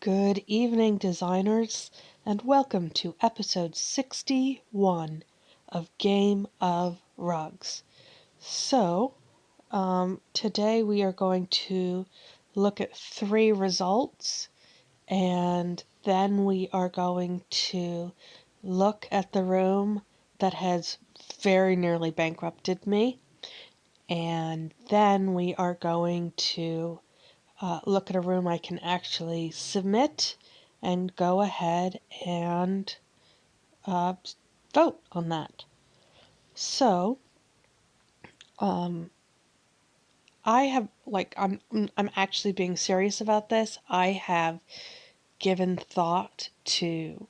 Good evening, designers, and welcome to episode 61 of Game of Rugs. Today we are going to look at 3 results, and then we are going to look at the room that has very nearly bankrupted me, and then we are going to look at a room I can actually submit and go ahead and uh, vote on that. So, um, I have I'm actually being serious about this. I have given thought to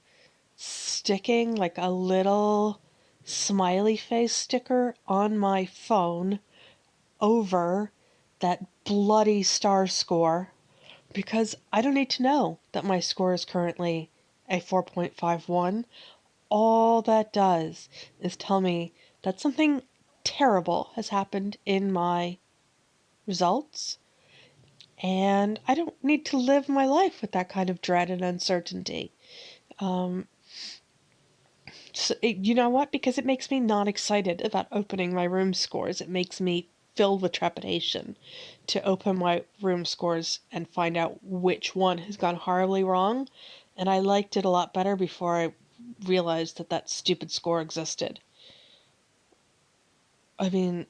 sticking like a little smiley face sticker on my phone over that bloody star score, because I don't need to know that my score is currently a 4.51. All that does is tell me that something terrible has happened in my results, and I don't need to live my life with that kind of dread and uncertainty. Um, you know what? Because it makes me not excited about opening my room scores. It makes me filled with trepidation to open my room scores and find out which one has gone horribly wrong. And I liked it a lot better before I realized that that stupid score existed. I mean,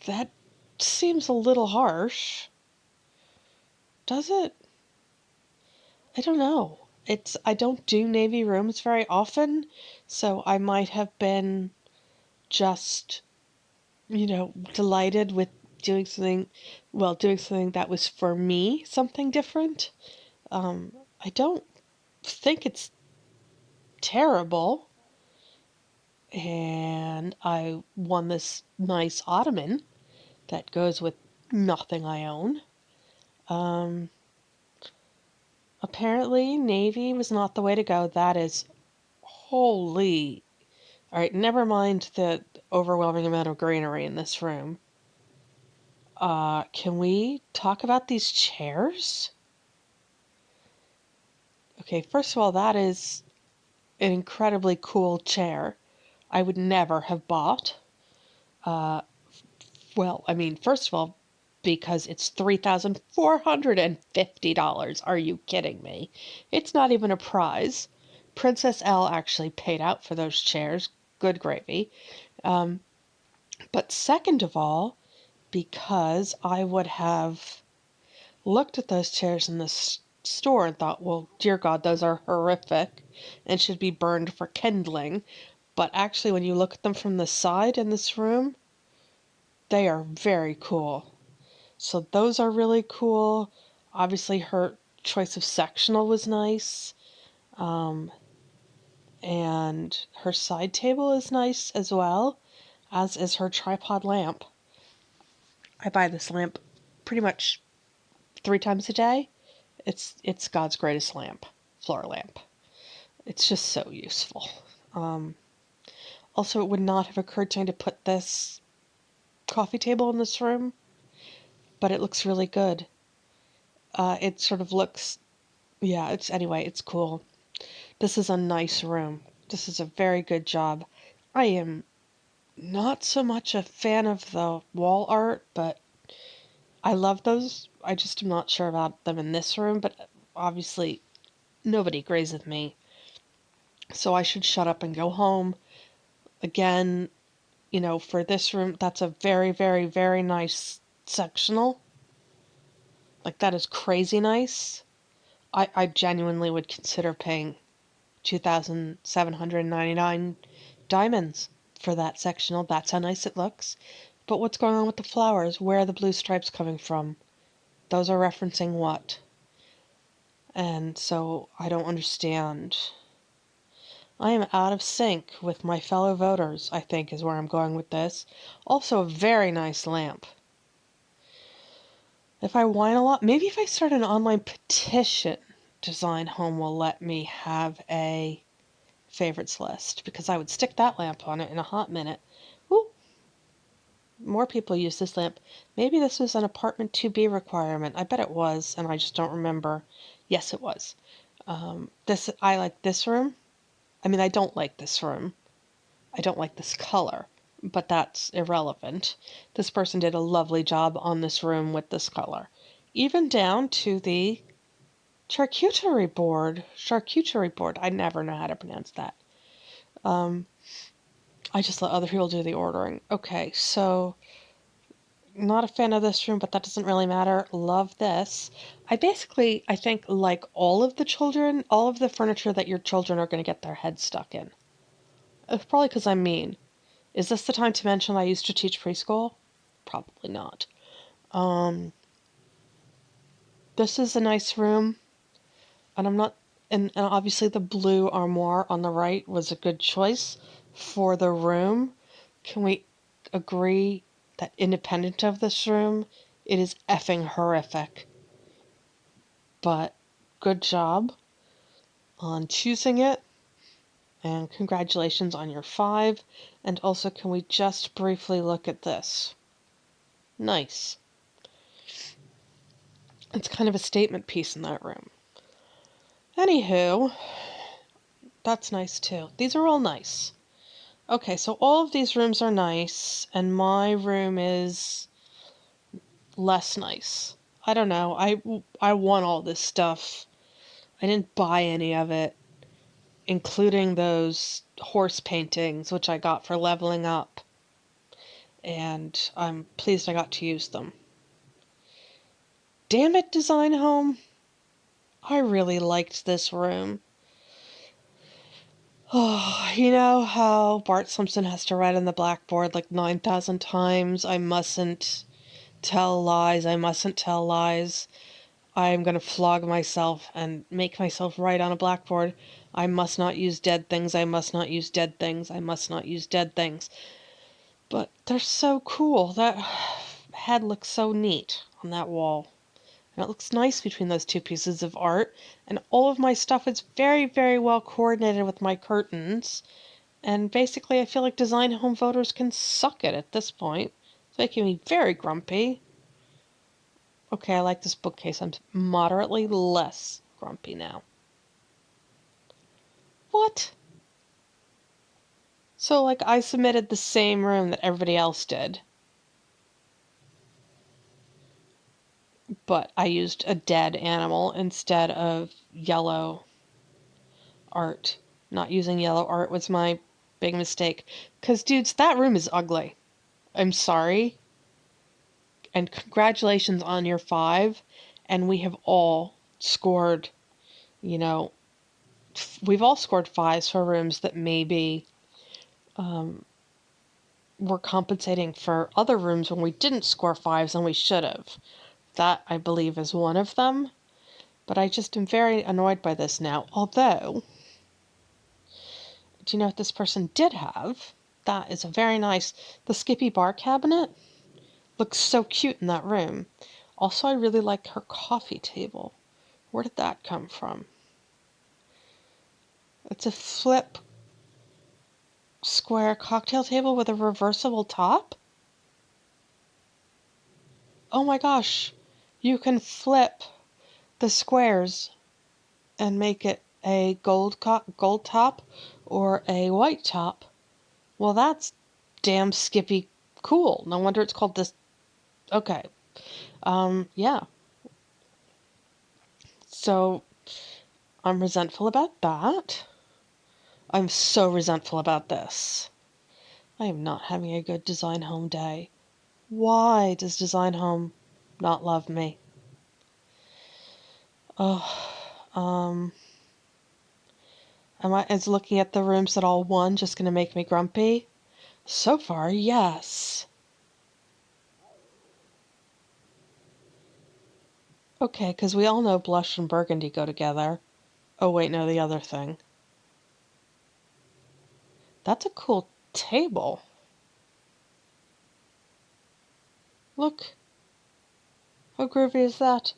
that seems a little harsh. Does it? I don't know. I don't do Navy rooms very often, so I might have been just delighted with doing something that was for me, something different. I don't think it's terrible. And I won this nice ottoman that goes with nothing I own. Um, Apparently, Navy was not the way to go. That is holy. All right, never mind the overwhelming amount of greenery in this room. Can we talk about these chairs? Okay, first of all, that is an incredibly cool chair. I would never have bought. Uh, first of all, because it's $3,450. Are you kidding me? It's not even a prize. Princess L actually paid out for those chairs. Good gravy. But second of all, because I would have looked at those chairs in the store and thought, well, dear God, those are horrific and should be burned for kindling. But actually, when you look at them from the side in this room, they are very cool. So those are really cool. Obviously, her choice of sectional was nice. Um, and her side table is nice as well, as is her tripod lamp. I buy this lamp pretty much 3 times a day. It's God's greatest lamp, floor lamp. It's just so useful. Um, Also, it would not have occurred to me to put this coffee table in this room, but it looks really good. It sort of looks, yeah, it's cool. This is a nice room. This is a very good job. I am not so much a fan of the wall art, but I love those. I just am not sure about them in this room, but obviously nobody agrees with me. So I should shut up and go home. Again, for this room, that's a very, very, very nice sectional. Like, that is crazy nice. I genuinely would consider paying 2,799 diamonds for that sectional. That's how nice it looks. But what's going on with the flowers? Where are the blue stripes coming from? Those are referencing what? And so I don't understand. I am out of sync with my fellow voters, I think, is where I'm going with this. Also, a very nice lamp. If I whine a lot, maybe if I start an online petition, Design Home will let me have a favorites list, because I would stick that lamp on it in a hot minute. Ooh. more people use this lamp. Maybe this was an apartment 2B requirement. I bet it was, and I just don't remember. Yes, it was. I like this room. I mean, I don't like this room. I don't like this color, but that's irrelevant. This person did a lovely job on this room with this color. Even down to the charcuterie board. Charcuterie board. I never know how to pronounce that. I just let other people do the ordering. Okay, so not a fan of this room, but that doesn't really matter. Love this. I think, like all of the children, all of the furniture that your children are going to get their heads stuck in. Probably because I'm mean. Is this the time to mention I used to teach preschool? Probably not. Um, this is a nice room, and I'm not, and obviously the blue armoire on the right was a good choice for the room. Can we agree that independent of this room, it is effing horrific? But good job on choosing it, and congratulations on your 5. And also, can we just briefly look at this? Nice. It's kind of a statement piece in that room. Anywho, that's nice too. These are all nice. Okay, so all of these rooms are nice, and my room is less nice. I don't know. I want all this stuff. I didn't buy any of it, including those horse paintings, which I got for leveling up. And I'm pleased I got to use them. Damn it, Design Home. I really liked this room. Oh, you know how Bart Simpson has to write on the blackboard like 9,000 times, I mustn't tell lies, I mustn't tell lies. I'm going to flog myself and make myself write on a blackboard. I must not use dead things, I must not use dead things, I must not use dead things. But they're so cool. That head looks so neat on that wall. And it looks nice between those two pieces of art. And all of my stuff is very, very well coordinated with my curtains. And basically, I feel like design home voters can suck it at this point. It's making me very grumpy. Okay, I like this bookcase. I'm moderately less grumpy now. What? So, like, I submitted the same room that everybody else did, but I used a dead animal instead of yellow art. Not using yellow art was my big mistake. Because, dudes, that room is ugly. I'm sorry. And congratulations on your 5. And we have all scored, you know, we've all scored 5s for rooms that maybe were compensating for other rooms when we didn't score 5s and we should have. That, I believe, is one of them. But I just am very annoyed by this now. Although, do you know what this person did have? That is a very nice, the Skippy bar cabinet looks so cute in that room. Also, I really like her coffee table. Where did that come from? It's a flip square cocktail table with a reversible top? Oh my gosh, you can flip the squares and make it a gold top or a white top. Well, that's damn Skippy cool. No wonder it's called this. Okay. Yeah. So I'm resentful about that. I'm so resentful about this. I am not having a good design home day. Why does design home not love me? Oh, um, is looking at the rooms that all won just gonna make me grumpy? So far, yes. Okay, because we all know blush and burgundy go together. Oh, wait, no, the other thing. That's a cool table. Look, how groovy is that?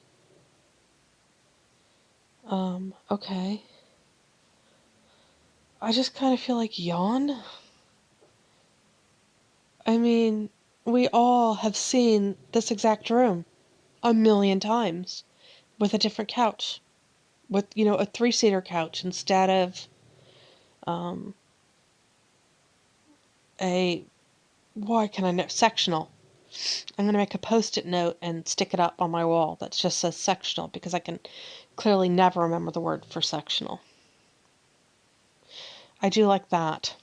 Okay. I just kind of feel like yawn. I mean, we all have seen this exact room a million times with a different couch, with, a three-seater couch instead of um, a, why can I know, sectional. I'm going to make a post-it note and stick it up on my wall that just says sectional because I can clearly never remember the word for sectional. I do like that.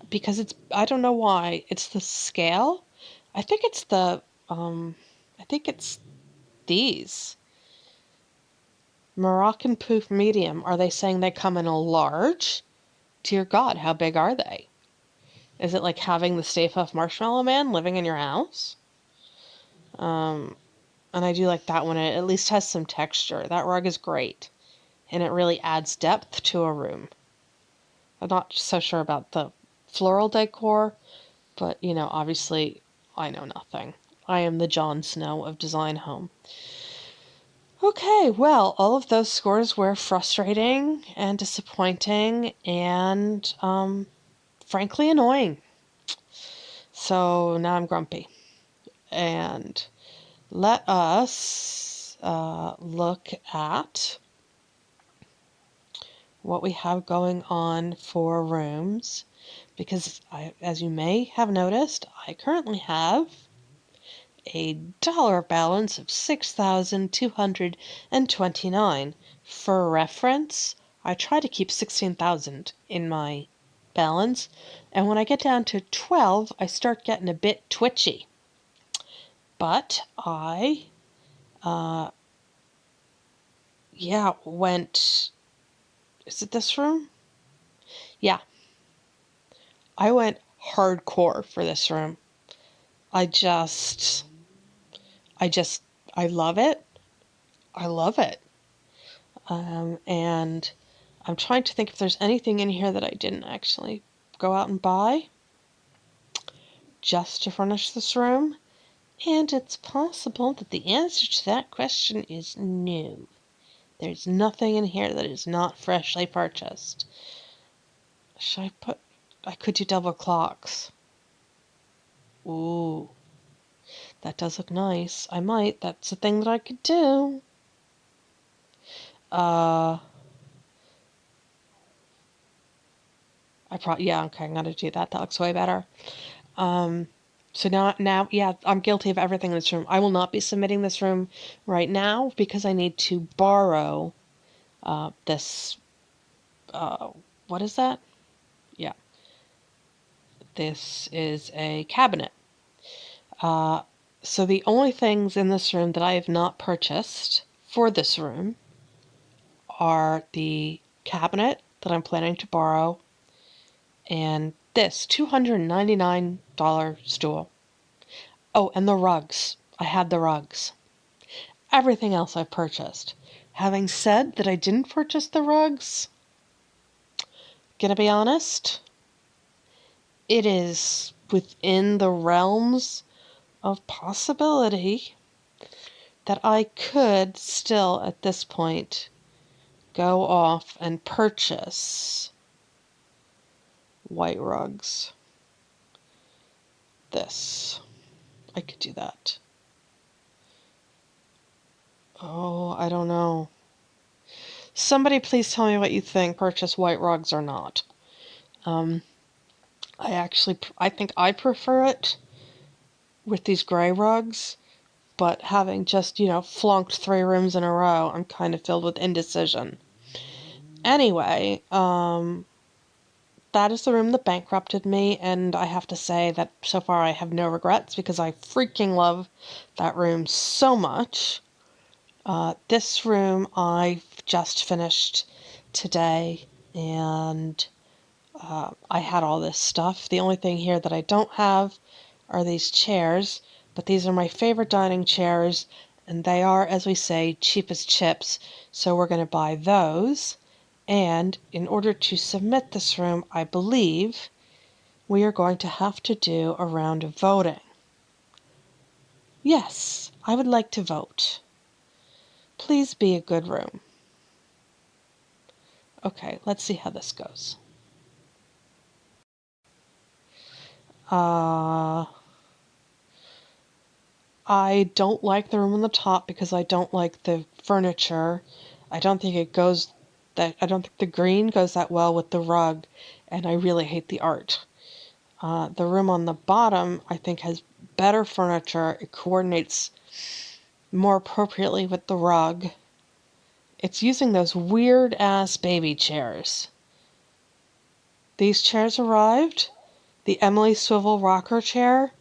Because I don't know why, it's the scale. I think it's I think it's these. Moroccan Poof Medium. Are they saying they come in a large? Dear God, how big are they? Is it like having the Stay Puft Marshmallow Man living in your house? Um, and I do like that one. It at least has some texture. That rug is great. And it really adds depth to a room. I'm not so sure about the floral decor, but, obviously I know nothing. I am the Jon Snow of Design Home. Okay, well, all of those scores were frustrating and disappointing and, frankly annoying. So now I'm grumpy. And let us look at what we have going on for rooms. Because, as you may have noticed, I currently have a dollar balance of $6,229. For reference, I try to keep 16,000 in my balance, and when I get down to 12, I start getting a bit twitchy. But I, went. Is it this room? Yeah, I went hardcore for this room. I just, I just, I love it. I love it. And I'm trying to think if there's anything in here that I didn't actually go out and buy just to furnish this room. And it's possible that the answer to that question is no. There's nothing in here that is not freshly purchased. I could do double clocks. Ooh, that does look nice. I might. That's a thing that I could do. Uh, yeah, okay, I'm gonna do that. That looks way better. So now, yeah, I'm guilty of everything in this room. I will not be submitting this room right now because I need to borrow this. What is that? Yeah, this is a cabinet. So the only things in this room that I have not purchased for this room are the cabinet that I'm planning to borrow and this $299 stool. Oh, and the rugs. I had the rugs. Everything else I've purchased. Having said that I didn't purchase the rugs, gonna be honest, it is within the realms of possibility that I could still, at this point, go off and purchase white rugs. This. I could do that. Oh, I don't know. Somebody please tell me what you think, purchase white rugs or not. I think I prefer it with these gray rugs, but having just, flunked 3 rooms in a row, I'm kind of filled with indecision. Anyway, that is the room that bankrupted me, and I have to say that so far I have no regrets because I freaking love that room so much. This room I've just finished today, and I had all this stuff. The only thing here that I don't have are these chairs, but these are my favorite dining chairs, and they are, as we say, cheap as chips, so we're going to buy those. And in order to submit this room, I believe we are going to have to do a round of voting. Yes, I would like to vote. Please be a good room. Okay, let's see how this goes. Uh, I don't like the room on the top because I don't like the furniture. I don't think I don't think the green goes that well with the rug, and I really hate the art. The room on the bottom, I think, has better furniture. It coordinates more appropriately with the rug. It's using those weird ass baby chairs. These chairs arrived. The Emily Swivel rocker chair.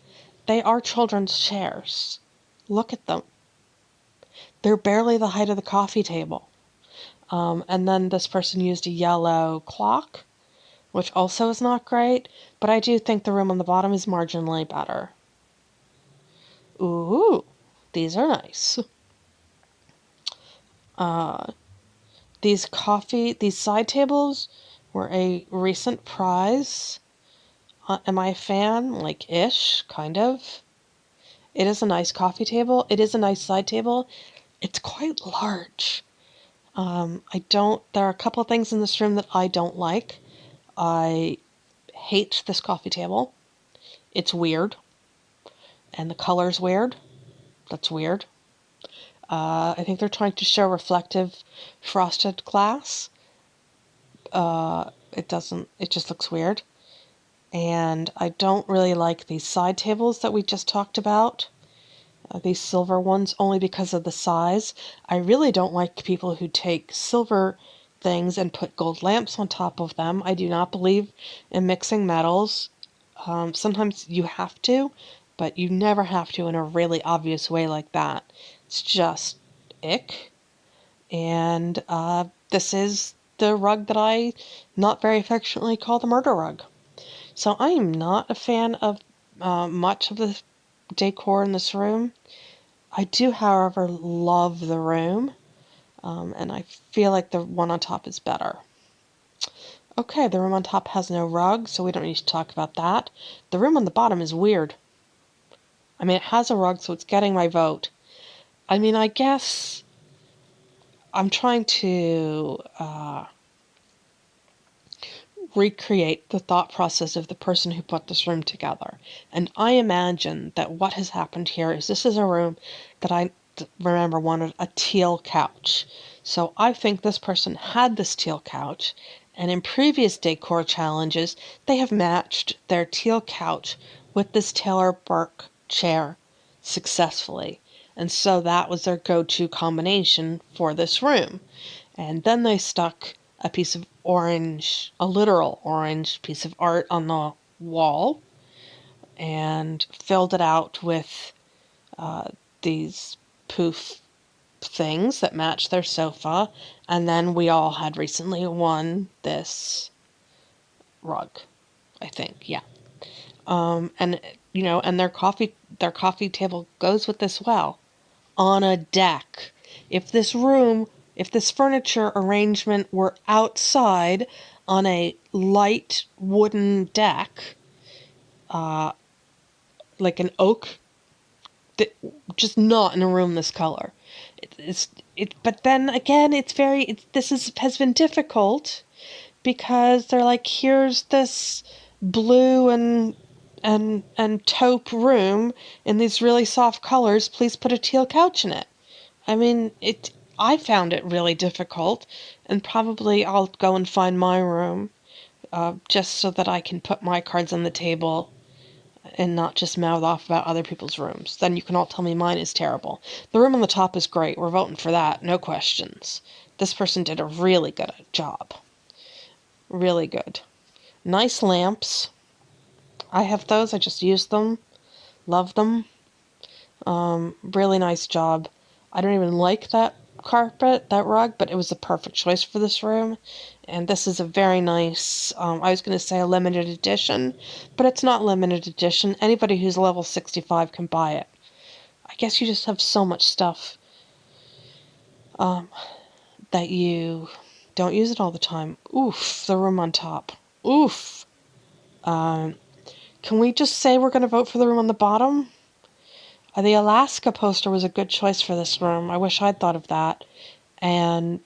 They are children's chairs. Look at them. They're barely the height of the coffee table. And then this person used a yellow clock, which also is not great, but I do think the room on the bottom is marginally better. Ooh, these are nice. Uh, these side tables were a recent prize. Am I a fan? Like, ish, kind of. It is a nice coffee table. It is a nice side table. It's quite large. There are a couple of things in this room that I don't like. I hate this coffee table. It's weird. And the color's weird. That's weird. I think they're trying to show reflective frosted glass. It just looks weird. And I don't really like these side tables that we just talked about. These silver ones, only because of the size. I really don't like people who take silver things and put gold lamps on top of them. I do not believe in mixing metals. Sometimes you have to, but you never have to in a really obvious way like that. It's just ick. And this is the rug that I not very affectionately call the murder rug. So I am not a fan of much of the decor in this room. I do, however, love the room, and I feel like the one on top is better. Okay, the room on top has no rug, so we don't need to talk about that. The room on the bottom is weird. I mean, it has a rug, so it's getting my vote. I mean, I guess I'm trying to recreate the thought process of the person who put this room together. And I imagine that what has happened here is this is a room that I remember wanted a teal couch. So I think this person had this teal couch, and in previous decor challenges, they have matched their teal couch with this Taylor Burke chair successfully. And so that was their go-to combination for this room. And then they stuck a piece of orange, a literal orange piece of art on the wall and filled it out with these poof things that match their sofa. And then we all had recently won this rug, I think. Yeah. And and their coffee table goes with this well on a deck. If this room, if this furniture arrangement were outside on a light wooden deck, like an oak, just not in a room this color. But then again, has been difficult because they're like, here's this blue and taupe room in these really soft colors. Please put a teal couch in it. I mean, I found it really difficult, and probably I'll go and find my room, just so that I can put my cards on the table and not just mouth off about other people's rooms. Then you can all tell me mine is terrible. The room on the top is great. We're voting for that, no questions. This person did a really good job. Really good. Nice lamps. I have those. I just use them. Love them. Really nice job. I don't even like that carpet, that rug, but it was the perfect choice for this room. And this is a very nice, I was going to say a limited edition, but it's not limited edition. Anybody who's level 65 can buy it. I guess you just have so much stuff that you don't use it all the time. Oof, the room on top. Oof. Can we just say we're going to vote for the room on the bottom? The Alaska poster was a good choice for this room. I wish I'd thought of that. And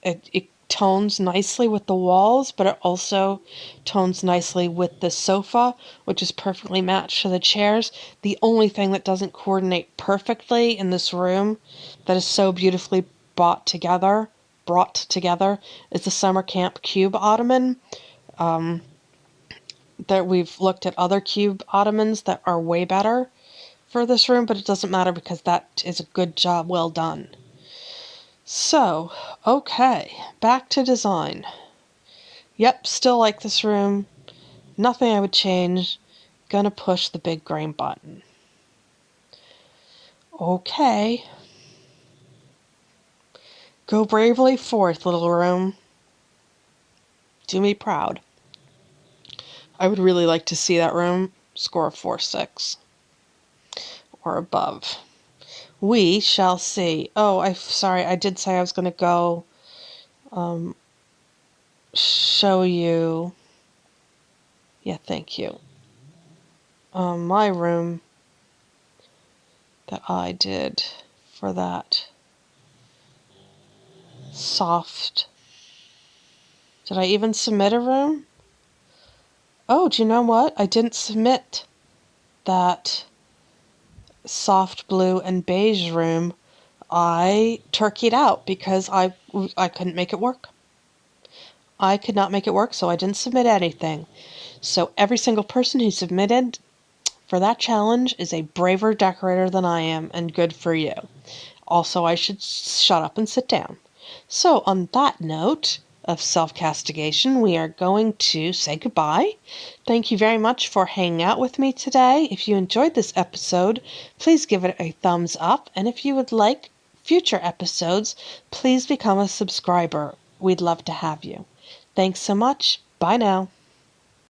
it tones nicely with the walls, but it also tones nicely with the sofa, which is perfectly matched to the chairs. The only thing that doesn't coordinate perfectly in this room that is so beautifully brought together is the summer camp cube ottoman. That we've looked at other cube ottomans that are way better for this room, but it doesn't matter because that is a good job, well done. So, okay, back to design. Yep, still like this room. Nothing I would change. Gonna push the big green button. Okay. Go bravely forth, little room. Do me proud. I would really like to see that room score a 4.6 or above. We shall see. Oh, sorry, I did say I was going to go show you. Yeah, thank you. My room that I did for that soft. Did I even submit a room? Oh, do you know what? I didn't submit that soft blue and beige room. I turkeyed out because I couldn't make it work. I could not make it work, so I didn't submit anything. So every single person who submitted for that challenge is a braver decorator than I am, and good for you. Also, I should shut up and sit down. So, on that note of self-castigation, we are going to say goodbye. Thank you very much for hanging out with me today. If you enjoyed this episode, please give it a thumbs up, and if you would like future episodes, please become a subscriber. We'd love to have you. Thanks so much. Bye now.